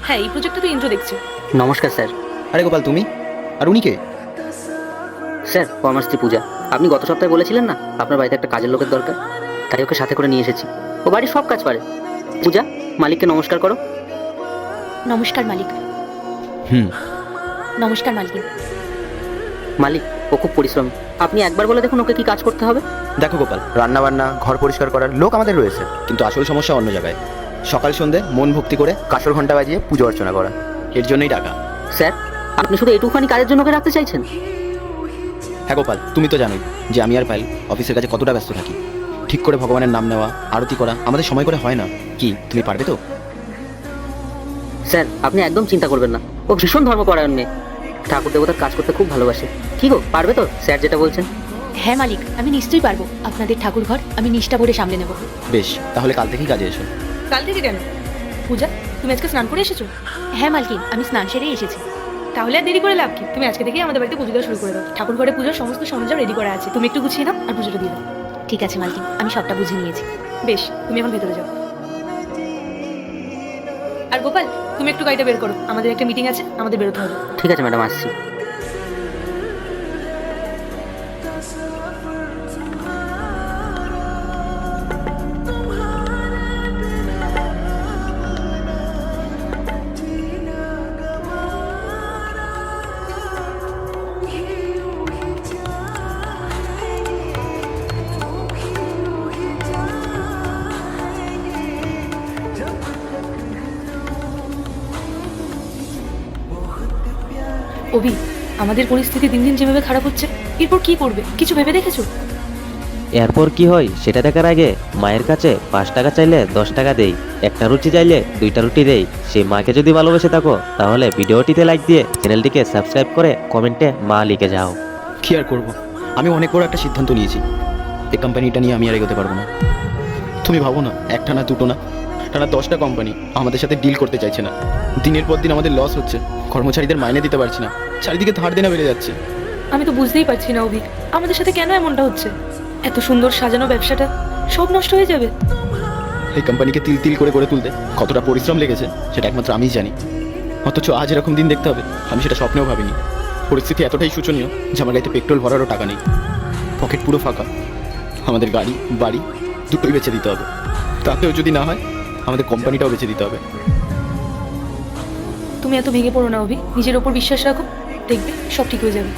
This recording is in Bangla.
হ্যাঁ, এই প্রজেক্টটা তো ইন্দ্র দেখছে। নমস্কার স্যার। আরে গোপাল, তুমি? আর উনি কে? স্যার, কর্মশ্রী পূজা। আপনি গত সপ্তাহে বলেছিলেন না আপনার বাড়িতে একটা কাজের লোকের দরকার, তাই ওকে সাথে করে নিয়ে এসেছি। ও বাড়ির সব কাজ পারে। পূজা, মালিককে নমস্কার করো। নমস্কার মালিক। হুম। নমস্কার মালিক। মালিক, ও খুব পরিশ্রমী। আপনি একবার বলে দেখুন ওকে কি কাজ করতে হবে। দেখো গোপাল, রান্না বান্না, ঘর পরিষ্কার করার লোক আমাদের রয়েছে, কিন্তু আসল সমস্যা অন্য জায়গায়। সকাল সন্ধে মন ভক্তি করে কাসর ঘন্টা বাজিয়ে পুজো অর্চনা করা, এর জন্যই টাকা। স্যার, আপনি শুধু এটুখানি কাজের জন্য ওকে রাখতে চাইছেন? হ্যাঁ গোপাল, তুমি তো জানোই যে আমি আর পায়েল অফিসের কাছে কতটা ব্যস্ত থাকি। ঠিক করে ভগবানের নাম নেওয়া, আরতি করা আমাদের সময় করে হয় না। কি তুমি পারবে তো? স্যার, আপনি একদম চিন্তা করবেন না। ও ভীষণ ধর্মপরায়ণ মেয়ে, ঠাকুর দেবতার কাজ করতে খুব ভালোবাসে। কি গো, পারবে তো স্যার যেটা বলছেন? হ্যাঁ মালিক, আমি নিশ্চয়ই পারবো। আপনাদের ঠাকুর ঘর আমি নিষ্ঠা ভরে সামলে নেব। বেশ, তাহলে কাল থেকেই কাজে এসো। কাল থেকে কেন? পূজা, তুমি আজকে স্নান করে এসেছো? হ্যাঁ মালকিন, আমি স্নান সেরেই এসেছি। তাহলে আর দেরি করে লাভ কি? তুমি আজকে থেকেই আমাদের বাড়িতে পুজো দেওয়া শুরু করে দাও। ঠাকুর ঘরে পুজোর সমস্ত সরঞ্জাম রেডি করা আছে, তুমি একটু গুছিয়ে নাও আর পুজোটা দিয়ে দাও। ঠিক আছে মালকিন, আমি সবটা বুঝে নিয়েছি। বেশ, তুমি এখন ভেতরে যাও। আর গোপাল, তুমি একটু গাড়িটা বের করো, আমাদের একটা মিটিং আছে, আমাদের বেরোতে হবে। ঠিক আছে ম্যাডাম, আসছি। অভি, আমাদের পরিস্থিতি দিন দিন যেভাবে খারাপ হচ্ছে, এরপর কি করবে কিছু ভেবে দেখেছো? এরপর কি হয় সেটা দেখার আগে মায়ের কাছে 5 টাকা চাইলে 10 টাকা দেই, একটা রুটি চাইলে 2টা রুটি দেই। সেই মাকে যদি ভালোবেসে থাকো তাহলে ভিডিওটিতে লাইক দিয়ে চ্যানেলটিকে সাবস্ক্রাইব করে কমেন্টে মা লিখে যাও। কি আর করবো, আমি অনেক বড় একটা সিদ্ধান্ত নিয়েছি। এই কোম্পানিটা নিয়ে আমি আর এগোতে পারবো না। তুমি ভাবো না, একটা না দুটো না, টানা 10টা কোম্পানি আমাদের সাথে ডিল করতে চাইছে না। দিনের পর দিন আমাদের লস হচ্ছে, কর্মচারীদের মাইনে দিতে পারছি না, চারিদিকে ধার দেনা বেড়ে যাচ্ছে। আমি তো বুঝতেই পারছি না অভি, আমাদের সাথে কেন এমনটা হচ্ছে? এত সুন্দর সাজানো ব্যবসাটা সব নষ্ট হয়ে যাবে। এই কোম্পানিকে তিল তিল করে করে তুলতে কতটা পরিশ্রম লেগেছে সেটা একমাত্র আমিই জানি। অথচ আজ এরকম দিন দেখতে হবে আমি সেটা স্বপ্নেও ভাবিনি। পরিস্থিতি এতটাই শোচনীয় যে আমার গাড়িতে পেট্রোল ভরারও টাকা নেই, পকেট পুরো ফাঁকা। আমাদের গাড়ি বাড়ি দুটোই বেচে দিতে হবে, তাতেও যদি না হয় আমাদের কোম্পানিটাও বেচে দিতে হবে। তুমি এত ভেঙে পড়ো না অভি, নিজের ওপর বিশ্বাস রাখো, দেখবে সব ঠিক হয়ে যাবে।